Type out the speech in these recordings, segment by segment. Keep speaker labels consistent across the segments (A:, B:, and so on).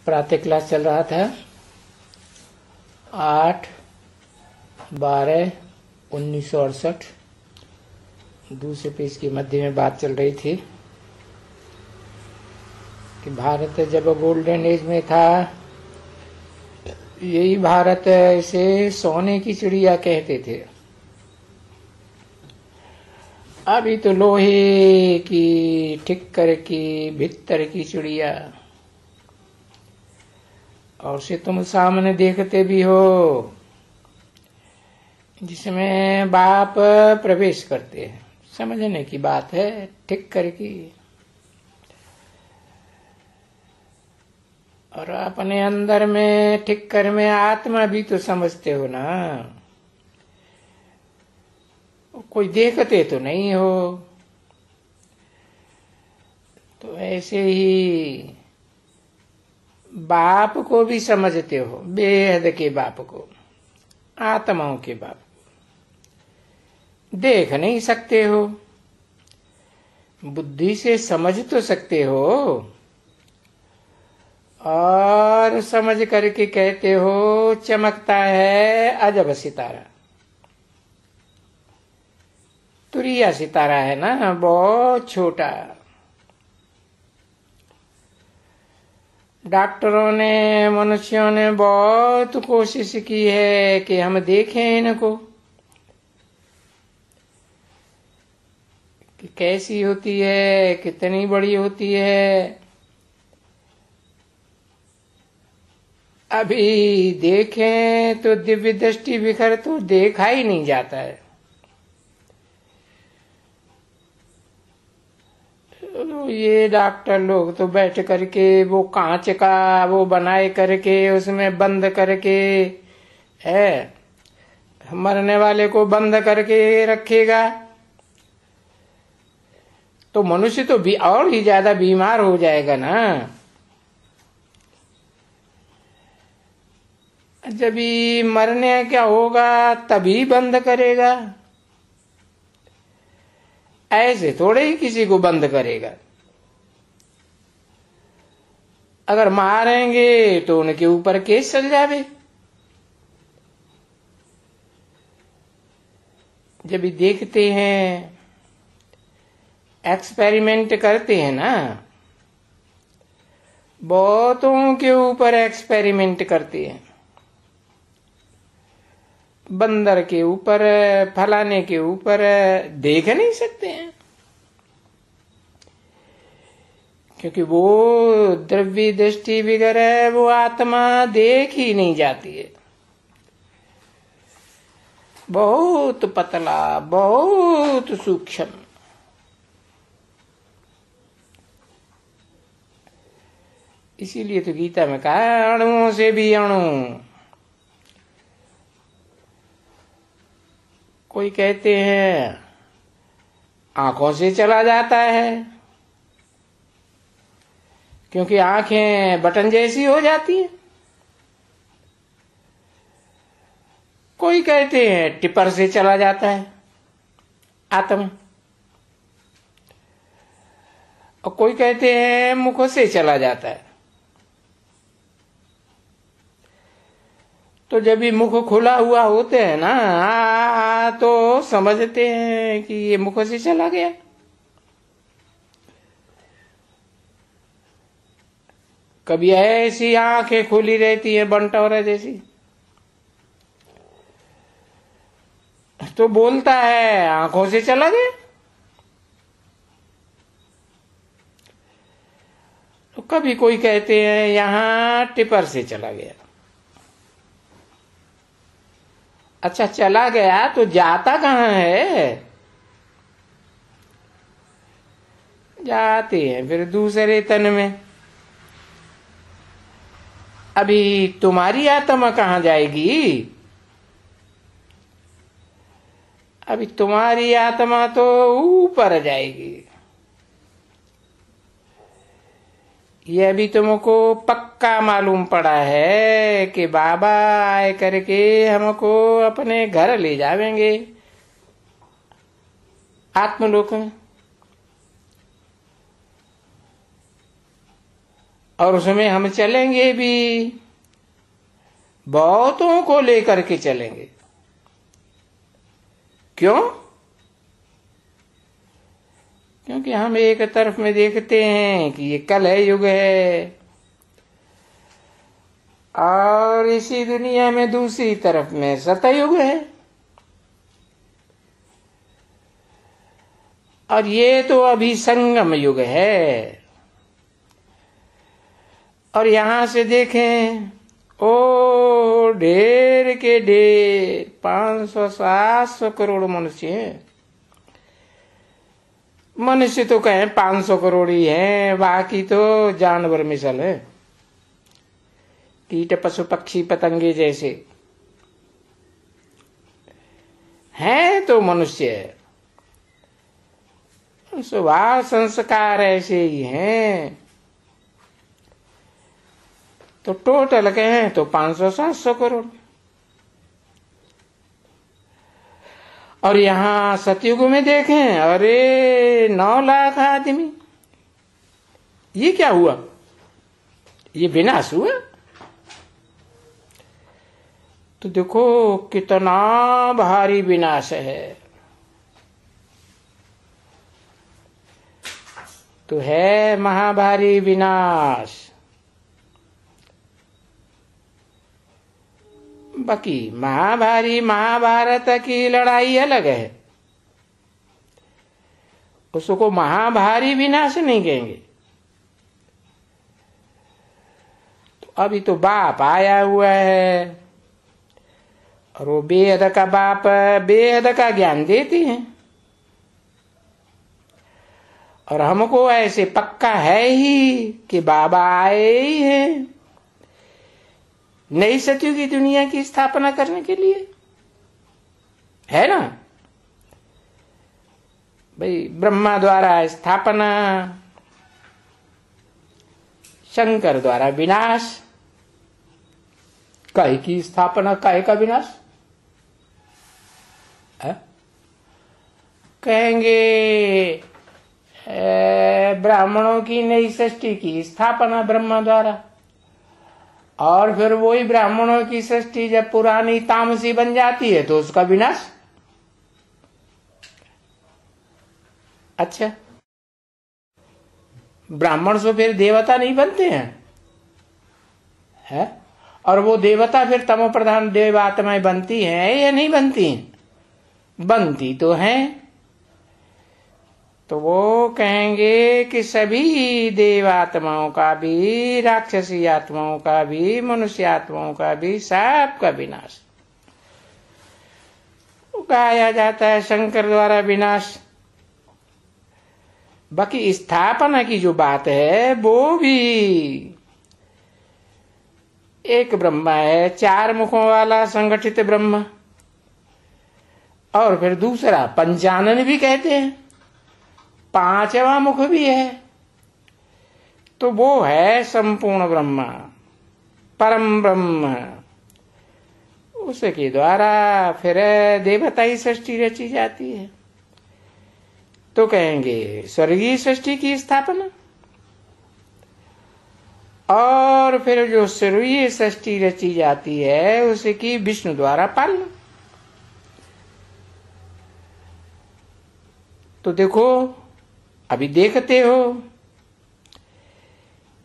A: प्रातः क्लास चल रहा था। 8/12/1968 दूसरे पेज के मध्य में बात चल रही थी कि भारत जब गोल्डन एज में था, यही भारत इसे सोने की चिड़िया कहते थे। अभी तो लोहे की, ठिक्कर की, भित्तर की चिड़िया, और से तुम सामने देखते भी हो, जिसमें बाप प्रवेश करते हैं। समझने की बात है, ठिक्कर की। और अपने अंदर में ठिक्कर में आत्मा भी तो समझते हो ना, कोई देखते तो नहीं हो। तो ऐसे ही बाप को भी समझते हो, बेहद के बाप को, आत्माओं के बाप को देख नहीं सकते हो, बुद्धि से समझ तो सकते हो, और समझ करके कहते हो चमकता है अजब सितारा। तुरिया सितारा है ना, बहुत छोटा। डॉक्टरों ने, मनुष्यों ने बहुत कोशिश की है कि हम देखें इनको कि कैसी होती है, कितनी बड़ी होती है। अभी देखें तो दिव्य दृष्टि बिखर तो देखा ही नहीं जाता है। ये डॉक्टर लोग तो बैठ करके वो कांच का वो बनाए करके उसमें बंद करके है, मरने वाले को बंद करके रखेगा, तो मनुष्य तो भी और ही ज्यादा बीमार हो जाएगा ना। जब भी मरने क्या होगा तभी बंद करेगा, ऐसे थोड़े ही किसी को बंद करेगा। अगर मारेंगे तो उनके ऊपर केस चल जावे। जब भी देखते हैं, एक्सपेरिमेंट करते हैं ना, बहुतों के ऊपर एक्सपेरिमेंट करते हैं, बंदर के ऊपर, फलाने के ऊपर, देख नहीं सकते हैं, क्योंकि वो द्रव्य दृष्टि वगैरह वो आत्मा देख ही नहीं जाती है। बहुत पतला, बहुत सूक्ष्म। इसीलिए तो गीता में कहा अणुओं से भी अणु। कोई कहते हैं आंखों से चला जाता है, क्योंकि आंखें बटन जैसी हो जाती है। कोई कहते हैं टिपर से चला जाता है आत्मा, और कोई कहते हैं मुख से चला जाता है। तो जब भी मुख खुला हुआ होते हैं ना, तो समझते हैं कि ये मुख से चला गया। कभी ऐसी आंखें खुली रहती है बंटोरा जैसी, तो बोलता है आंखों से चला गया। तो कभी कोई कहते हैं यहां टिपर से चला गया। अच्छा, चला गया तो जाता कहां है? जाते हैं फिर दूसरे तन में। अभी तुम्हारी आत्मा कहां जाएगी? अभी तुम्हारी आत्मा तो ऊपर जाएगी। यह भी तुमको पक्का मालूम पड़ा है कि बाबा आए करके हमको अपने घर ले जावेंगे आत्मलोक में। और उसमें हम चलेंगे भी, बहुतों को लेकर के चलेंगे। क्यों? क्योंकि हम एक तरफ में देखते हैं कि ये कलह युग है, और इसी दुनिया में दूसरी तरफ में सतयुग है। और ये तो अभी संगम युग है। और यहां से देखें, ओ ढेर के ढेर 500-700 करोड़ मनुष्य हैं। मनुष्य तो कहें 500 करोड़ ही हैं, बाकी तो जानवर मिसल है, कीट पशु पक्षी पतंगे जैसे हैं। तो मनुष्य स्वभाव संस्कार ऐसे ही हैं। तो टोटल कहें तो 500-700 करोड़। और यहां सतयुग में देखें, अरे 9 लाख आदमी। ये क्या हुआ? ये विनाश हुआ। तो देखो कितना भारी विनाश है। तो है महाभारी विनाश। बाकी महाभारी महाभारत की लड़ाई अलग है, उसको महाभारी विनाश नहीं कहेंगे। तो अभी तो बाप आया हुआ है, और वो बेहद का बाप बेहद का ज्ञान देते हैं। और हमको ऐसे पक्का है ही कि बाबा आए ही हैं नई सतयुग की दुनिया की स्थापना करने के लिए, है ना भाई। ब्रह्मा द्वारा स्थापना, शंकर द्वारा विनाश। काहे की स्थापना, काहे का विनाश है? कहेंगे ब्राह्मणों की नई सृष्टि की स्थापना ब्रह्मा द्वारा, और फिर वही ब्राह्मणों की सृष्टि जब पुरानी तामसी बन जाती है तो उसका विनाश। अच्छा, ब्राह्मण से फिर देवता नहीं बनते हैं, है? और वो देवता फिर तमो प्रधान देवात्माएं बनती हैं या नहीं बनती हैं? बनती तो हैं। तो वो कहेंगे कि सभी देवात्माओं का भी, राक्षसी आत्माओं का भी, मनुष्य आत्माओं का भी, सबका विनाश गाया जाता है शंकर द्वारा विनाश। बाकी स्थापना की जो बात है वो भी एक ब्रह्मा है, 4 मुखों वाला संगठित ब्रह्म, और फिर दूसरा पंचानन भी कहते हैं, 5वां मुख भी है। तो वो है संपूर्ण ब्रह्मा, परम ब्रह्म। उसके द्वारा फिर देवता ही सृष्टि रची जाती है। तो कहेंगे स्वर्गीय सृष्टि की स्थापना, और फिर जो स्वर्गीय सृष्टि रची जाती है उसकी विष्णु द्वारा पालना। तो देखो अभी देखते हो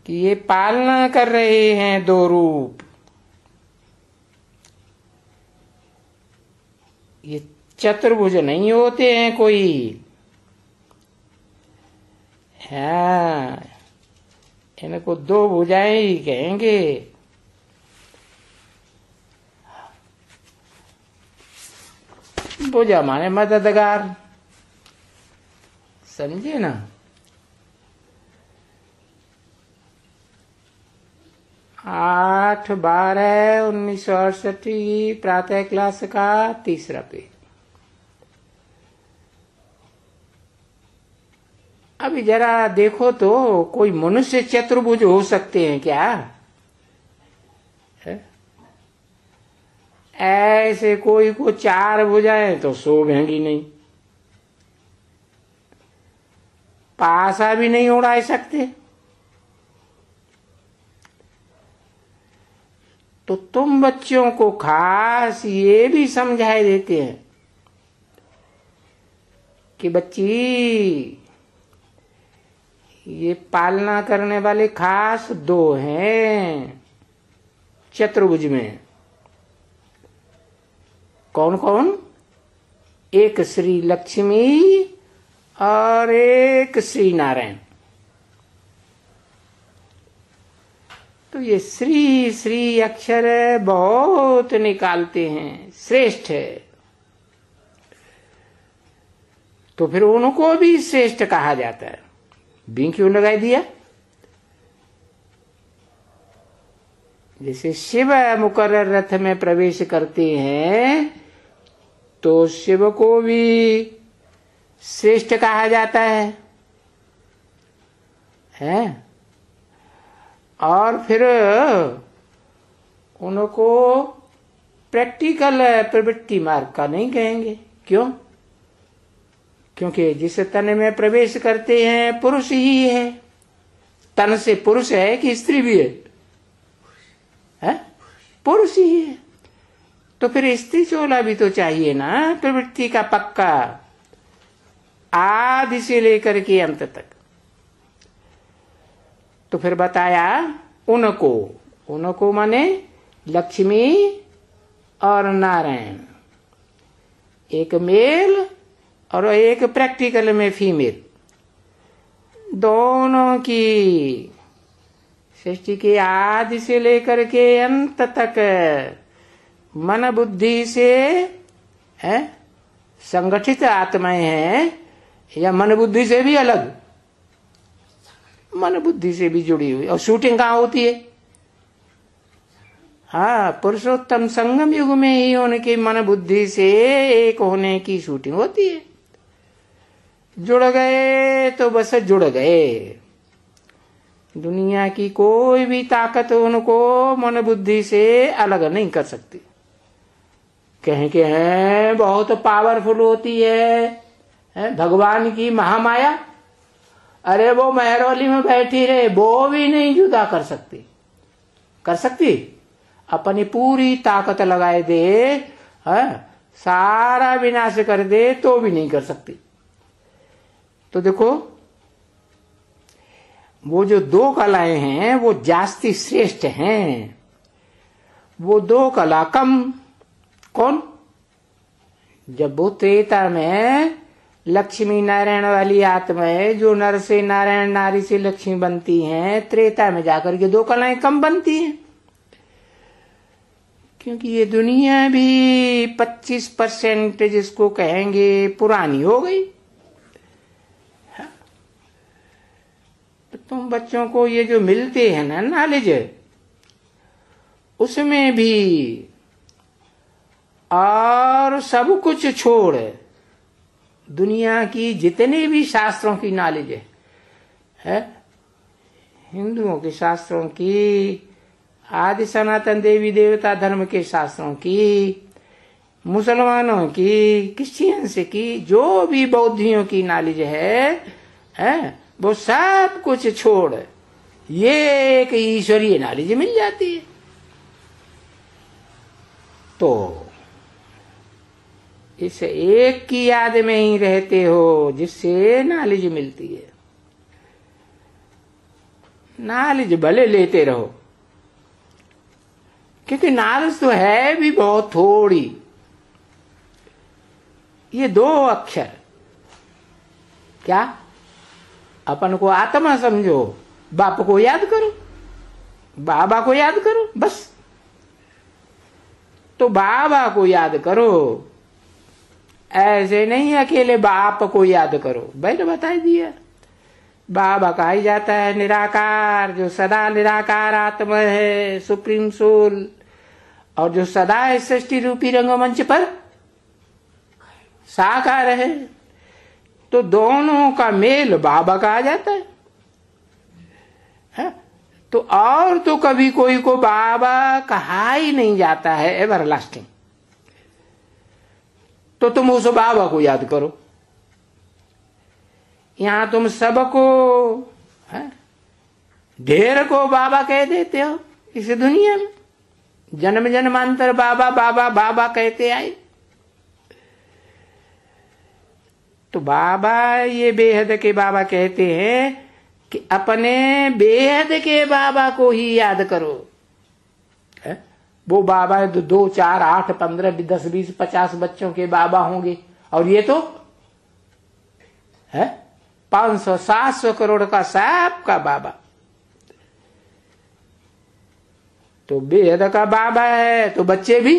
A: कि ये पालना कर रहे हैं 2 रूप। ये चतुर्भुज नहीं होते हैं कोई, हाँ, इनको 2 भुजाएं ही कहेंगे। भुजा माने मददगार, समझे ना। 8/12/1968 प्रातः क्लास का 3रा पेज। अभी जरा देखो तो कोई मनुष्य चतुर्भुज हो सकते हैं क्या? ऐसे कोई को 4 भुजाएं तो शोभेंगी नहीं, पासा भी नहीं उड़ा सकते। तो तुम बच्चों को खास ये भी समझाए देते हैं कि बच्ची, ये पालना करने वाले खास दो हैं चतुर्भुज में। कौन कौन? एक श्री लक्ष्मी और एक श्री नारायण। तो ये श्री श्री अक्षर बहुत निकालते हैं, श्रेष्ठ है। तो फिर उनको भी श्रेष्ठ कहा जाता है। बी क्यों लगाई दिया? जैसे शिव मुकर्रर रथ में प्रवेश करते हैं तो शिव को भी श्रेष्ठ कहा जाता है? और फिर उनको प्रैक्टिकल प्रवृत्ति मार्ग का नहीं कहेंगे। क्यों? क्योंकि जिस तन में प्रवेश करते हैं पुरुष ही है। तन से पुरुष है कि स्त्री भी है? पुरुष ही है। तो फिर स्त्री चोला भी तो चाहिए ना, प्रवृत्ति का पक्का, आदि से लेकर के अंत तक। तो फिर बताया उनको माने लक्ष्मी और नारायण, एक मेल और एक प्रैक्टिकल में फीमेल, दोनों की सृष्टि के आदि से लेकर के अंत तक मन बुद्धि से संगठित आत्माएं हैं या मन बुद्धि से भी अलग? मन बुद्धि से भी जुड़ी हुई। और शूटिंग कहाँ होती है? हाँ, पुरुषोत्तम संगम युग में ही उनकी मन बुद्धि से एक होने की शूटिंग होती है। जुड़ गए तो बस जुड़ गए। दुनिया की कोई भी ताकत उनको मन बुद्धि से अलग नहीं कर सकती। कहें के हैं बहुत पावरफुल होती है भगवान की महामाया, अरे वो मेहरौली में बैठी रहे, वो भी नहीं जुदा कर सकती। कर सकती? अपनी पूरी ताकत लगाए दे, सारा विनाश कर दे तो भी नहीं कर सकती। तो देखो, वो जो दो कलाएं हैं वो जास्ती श्रेष्ठ हैं। वो दो कला कम कौन? जब वो त्रेता में लक्ष्मी नारायण वाली आत्मा है, जो नर से नारायण, नारी से लक्ष्मी बनती हैं, त्रेता में जाकर के दो कलाएं कम बनती हैं। क्योंकि ये दुनिया भी 25% जिसको कहेंगे पुरानी हो गई। तो तुम बच्चों को ये जो मिलते हैं ना नॉलेज, उसमें भी और सब कुछ छोड़ दुनिया की जितने भी शास्त्रों की नॉलेज है, हिंदुओं के शास्त्रों की, आदि सनातन देवी देवता धर्म के शास्त्रों की, मुसलमानों की, क्रिश्चियंस की, जो भी बौद्धियों की नॉलेज है वो सब कुछ छोड़ ये एक ईश्वरीय नॉलेज मिल जाती है। तो इस एक की याद में ही रहते हो जिससे नॉलेज मिलती है। नॉलेज भले लेते रहो, क्योंकि नॉलेज तो है भी बहुत थोड़ी। ये दो अक्षर, क्या? अपन को आत्मा समझो, बाप को याद करो, बाबा को याद करो, बस। तो बाबा को याद करो, ऐसे नहीं अकेले बाप को याद करो। भाई ने बता दिया, बाबा कहा ही जाता है निराकार, जो सदा निराकार आत्मा है, सुप्रीम सोल, और जो सदा है सृष्टि रूपी रंगमंच पर साकार है। तो दोनों का मेल बाबा कहा जाता है? तो और तो कभी कोई को बाबा कहा ही नहीं जाता है एवरलास्टिंग। तो तुम उस बाबा को याद करो। यहां तुम सबको ढेर को बाबा कह देते हो इस दुनिया में। जन्म जन्मांतर बाबा बाबा बाबा कहते आए। तो बाबा, ये बेहद के बाबा कहते हैं कि अपने बेहद के बाबा को ही याद करो। वो बाबा 2, 4, 8, 15, 10, 20, 50 बच्चों के बाबा होंगे, और ये तो है 500, 700 करोड़ का साहब का बाबा। तो बेहद का बाबा है तो बच्चे भी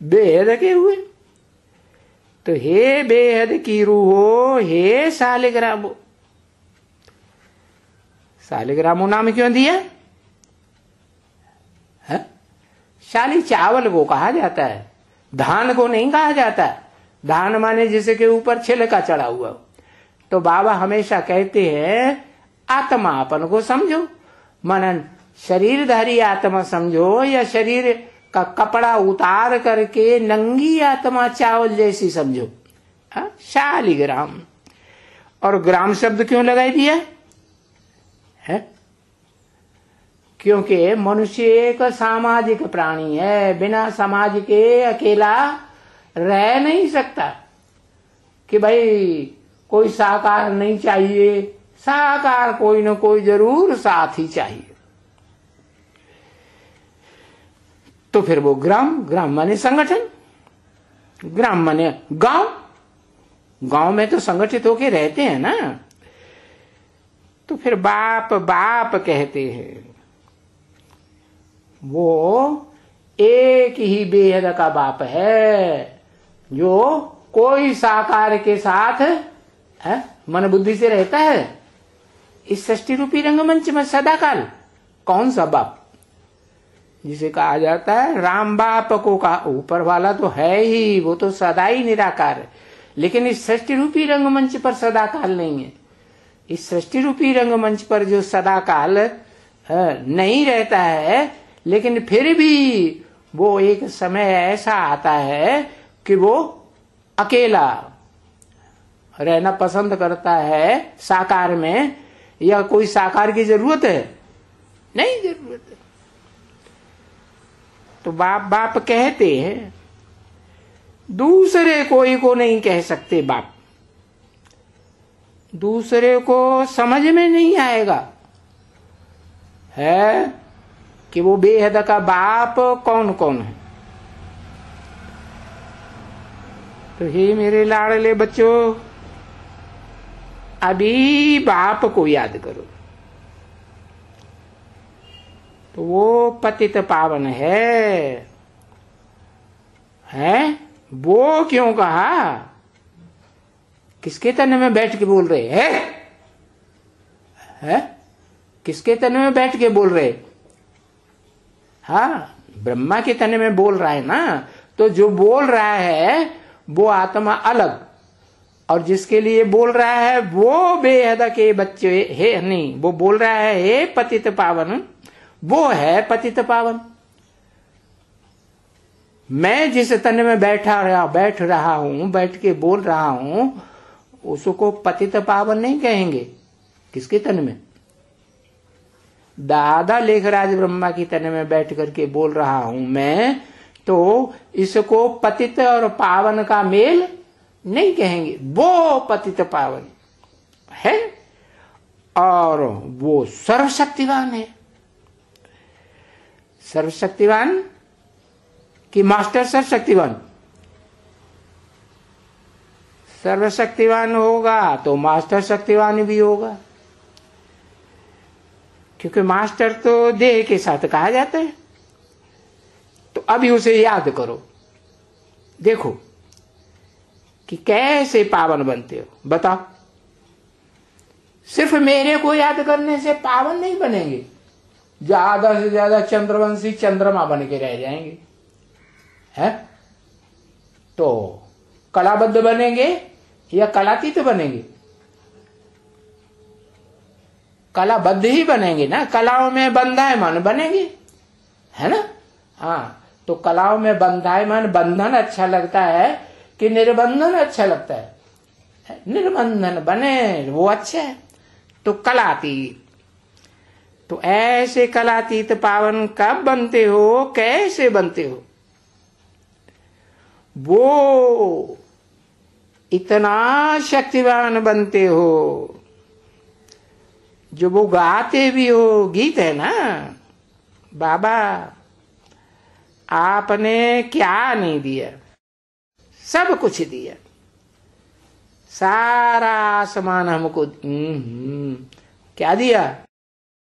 A: बेहद के हुए। तो हे बेहद की रूहो, हे सालिग्रामो। सालिग्रामो नाम क्यों दिया है? शाली चावल को कहा जाता है, धान को नहीं कहा जाता। धान माने जिसके ऊपर छिलका चढ़ा हुआ। तो बाबा हमेशा कहते हैं आत्मा अपन को समझो, मनन शरीरधारी आत्मा समझो, या शरीर का कपड़ा उतार करके नंगी आत्मा चावल जैसी समझो। शालिग्राम। और ग्राम शब्द क्यों लगाई दिया है? क्योंकि मनुष्य एक सामाजिक प्राणी है, बिना समाज के अकेला रह नहीं सकता। कि भाई कोई साकार नहीं चाहिए, साकार कोई न कोई जरूर साथ ही चाहिए। तो फिर वो ग्राम, ग्राम माने संगठन, ग्राम माने गांव। गांव में तो संगठित होके रहते हैं ना। तो फिर बाप बाप कहते हैं, वो एक ही बेहद का बाप है, जो कोई साकार के साथ मन बुद्धि से रहता है। इस सृष्टि रूपी रंगमंच में सदाकाल कौन सा बाप, जिसे कहा जाता है राम बाप को कहा, ऊपर वाला तो है ही, वो तो सदा ही निराकार है। लेकिन इस सृष्टि रूपी रंगमंच पर सदाकाल नहीं है। इस सृष्टि रूपी रंगमंच पर जो सदाकाल नहीं रहता है, लेकिन फिर भी वो एक समय ऐसा आता है कि वो अकेला रहना पसंद करता है साकार में। या कोई साकार की जरूरत है? नहीं जरूरत है। तो बाप बाप कहते हैं, दूसरे कोई को नहीं कह सकते बाप। दूसरे को समझ में नहीं आएगा है कि वो बेहद का बाप कौन कौन है। तो हे मेरे लाडले बच्चों, अभी बाप को याद करो। तो वो पतित पावन है। वो क्यों कहा? किसके तन में बैठ के बोल रहे हैं? किसके तन में बैठ के बोल रहे? हाँ, ब्रह्मा के तन में बोल रहा है ना। तो जो बोल रहा है वो आत्मा अलग, और जिसके लिए बोल रहा है वो बेहद के बच्चे है नहीं। वो बोल रहा है हे पतित पावन, वो है पतित पावन। मैं जिस तन में बैठ रहा हूं, बैठ के बोल रहा हूं, उसको पतित पावन नहीं कहेंगे। किसके तन में? दादा लेखराज ब्रह्मा की तन में बैठ करके बोल रहा हूं मैं, तो इसको पतित और पावन का मेल नहीं कहेंगे। वो पतित पावन है और वो सर्वशक्तिवान है। सर्वशक्तिवान कि मास्टर सर्वशक्तिवान? सर्वशक्तिवान होगा तो मास्टर शक्तिवान भी होगा, क्योंकि मास्टर तो देह के साथ कहा जाता है। तो अभी उसे याद करो, देखो कि कैसे पावन बनते हो। बताओ, सिर्फ मेरे को याद करने से पावन नहीं बनेंगे। ज्यादा से ज्यादा चंद्रवंशी चंद्रमा बन के रह जाएंगे, है? तो कलाबद्ध बनेंगे या कलातीत बनेंगे? कलाबद्ध ही बनेंगे ना। कलाओं में बंधायमान बनेंगे, है ना? हाँ, तो कलाओं में बंधायमान, बंधन अच्छा लगता है कि निर्बंधन अच्छा लगता है? निर्बंधन बने वो अच्छा है। तो कलातीत, तो ऐसे कलातीत पावन कब बनते हो, कैसे बनते हो? वो इतना शक्तिवान बनते हो जो वो गाते भी हो। गीत है ना, बाबा आपने क्या नहीं दिया, सब कुछ दिया, सारा आसमान हमको क्या दिया,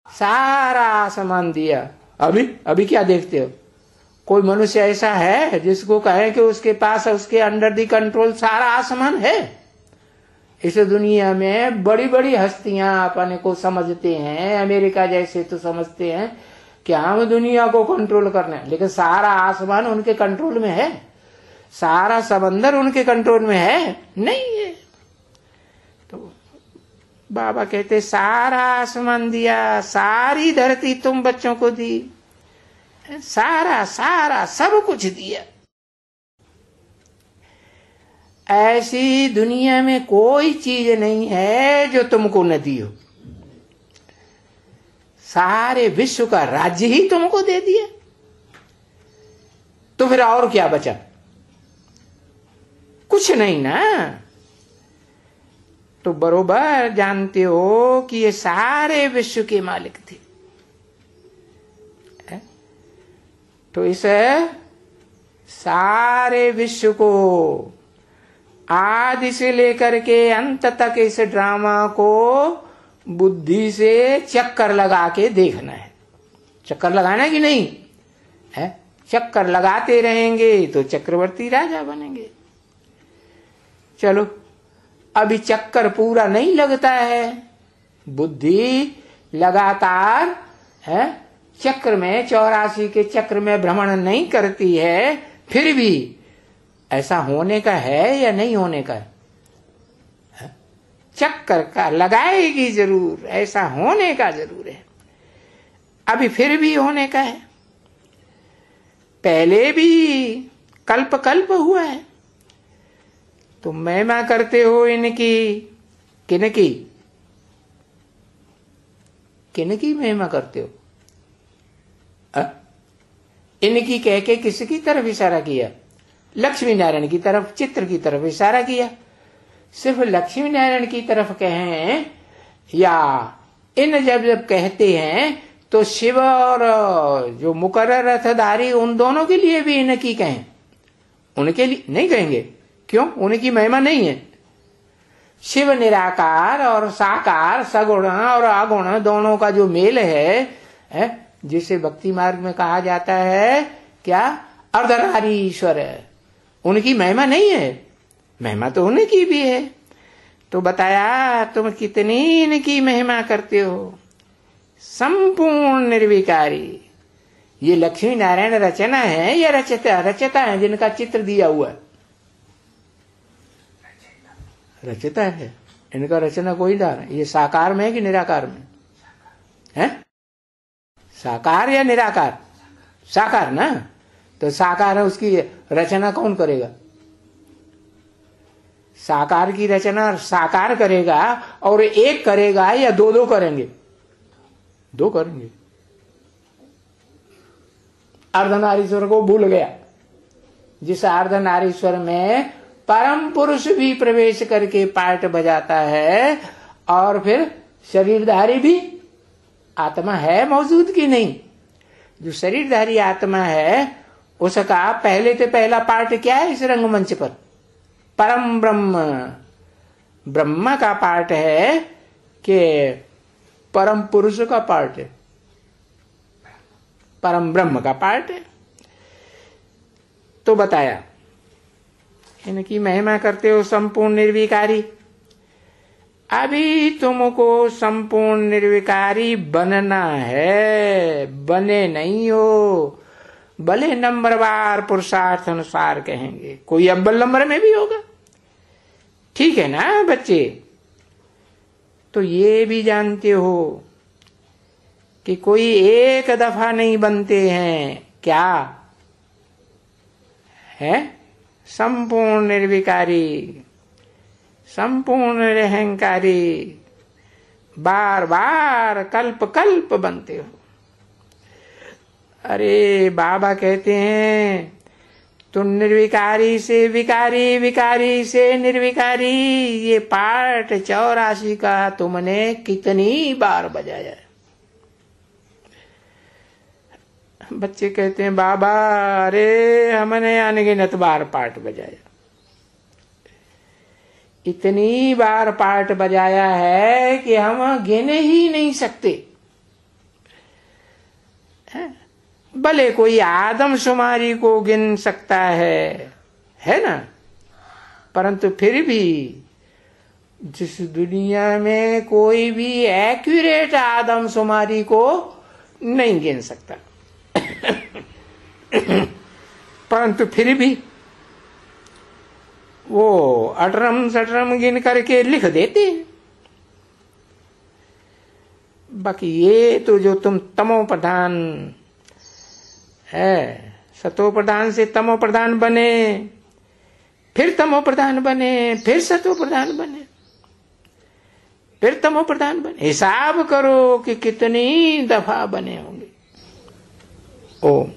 A: सारा आसमान दिया। अभी क्या देखते हो? कोई मनुष्य ऐसा है जिसको कहे कि उसके पास उसके अंडर दी कंट्रोल सारा आसमान है? इस दुनिया में बड़ी बड़ी हस्तियां अपने को समझते हैं, अमेरिका जैसे तो समझते हैं कि हम दुनिया को कंट्रोल करना है, लेकिन सारा आसमान उनके कंट्रोल में है, सारा समंदर उनके कंट्रोल में है? नहीं है। तो बाबा कहते सारा आसमान दिया, सारी धरती तुम बच्चों को दी, सारा सारा सब कुछ दिया। ऐसी दुनिया में कोई चीज नहीं है जो तुमको न दी हो। सारे विश्व का राज्य ही तुमको दे दिया, तो फिर और क्या बचा? कुछ नहीं ना। तो बरोबर जानते हो कि ये सारे विश्व के मालिक थे। तो इस सारे विश्व को आदि से लेकर के अंत तक इस ड्रामा को बुद्धि से चक्कर लगा के देखना है। चक्कर लगाना है कि नहीं है? चक्कर लगाते रहेंगे तो चक्रवर्ती राजा बनेंगे। चलो, अभी चक्कर पूरा नहीं लगता है, बुद्धि लगातार है चक्र में 84 के चक्र में भ्रमण नहीं करती है, फिर भी ऐसा होने का है या नहीं होने का है? चक्कर का लगाएगी जरूर, ऐसा होने का जरूर है। अभी फिर भी होने का है, पहले भी कल्प कल्प हुआ है। तो महिमा करते हो इनकी, किनकी किनकी महिमा करते हो? इनकी कह के किसकी तरफ इशारा किया? लक्ष्मी नारायण की तरफ, चित्र की तरफ इशारा किया। सिर्फ लक्ष्मी नारायण की तरफ कहें या इन जब कहते हैं तो शिव और जो मुकर्रर रथधारी उन दोनों के लिए भी इनकी कहें, उनके लिए नहीं कहेंगे। क्यों? उनकी महिमा नहीं है। शिव निराकार और साकार, सगुण और अगुण दोनों का जो मेल है, जिसे भक्ति मार्ग में कहा जाता है क्या? अर्धनारी ईश्वर है। उनकी महिमा नहीं है, महिमा तो उनकी भी है। तो बताया तुम कितनी इनकी महिमा करते हो। संपूर्ण निर्विकारी। ये लक्ष्मी नारायण रचना है या रचता है जिनका चित्र दिया हुआ है? रचता है। इनका रचना कोई डाल है। ये साकार में है कि निराकार में है? साकार या निराकार? साकार ना। तो साकार है, उसकी रचना कौन करेगा? साकार की रचना साकार करेगा, और एक करेगा या दो करेंगे? दो करेंगे। अर्धनारीश्वर को भूल गया। जिस अर्धनारीश्वर में परम पुरुष भी प्रवेश करके पार्ट बजाता है, और फिर शरीरधारी भी आत्मा है मौजूद की नहीं। जो शरीरधारी आत्मा है उसका पहले से पहला पार्ट क्या है इस रंगमंच पर? परम ब्रह्म। ब्रह्मा का पार्ट है कि परम पुरुष का पार्ट है? परम ब्रह्म का पार्ट है। तो बताया इनकी महिमा करते हो संपूर्ण निर्विकारी। अभी तुमको संपूर्ण निर्विकारी बनना है, बने नहीं हो। भले नंबरवार पुरुषार्थ अनुसार कहेंगे, कोई अव्वल नंबर में भी होगा, ठीक है ना बच्चे? तो ये भी जानते हो कि कोई एक दफा नहीं बनते हैं। क्या है? संपूर्ण निर्विकारी, संपूर्ण निरहंकारी, बार बार कल्प कल्प बनते हो। अरे बाबा कहते हैं तुम निर्विकारी से विकारी, विकारी से निर्विकारी, ये पाठ 84 का तुमने कितनी बार बजाया। बच्चे कहते हैं बाबा अरे हमने अनगिनत बार पाठ बजाया। इतनी बार पाठ बजाया है कि हम गिन ही नहीं सकते। भले कोई आदमशुमारी को गिन सकता है ना, परंतु फिर भी जिस दुनिया में कोई भी एक्यूरेट आदमशुमारी को नहीं गिन सकता, परंतु फिर भी वो अटरम सटरम गिन करके लिख देते हैं। बाकी ये तो जो तुम तमो प्रधान है, सतो प्रधान से तमो प्रधान बने, फिर तमो प्रधान बने, फिर सतो प्रधान बने, फिर तमो प्रधान बने, हिसाब करो कि कितनी दफा बने होंगे। ओम।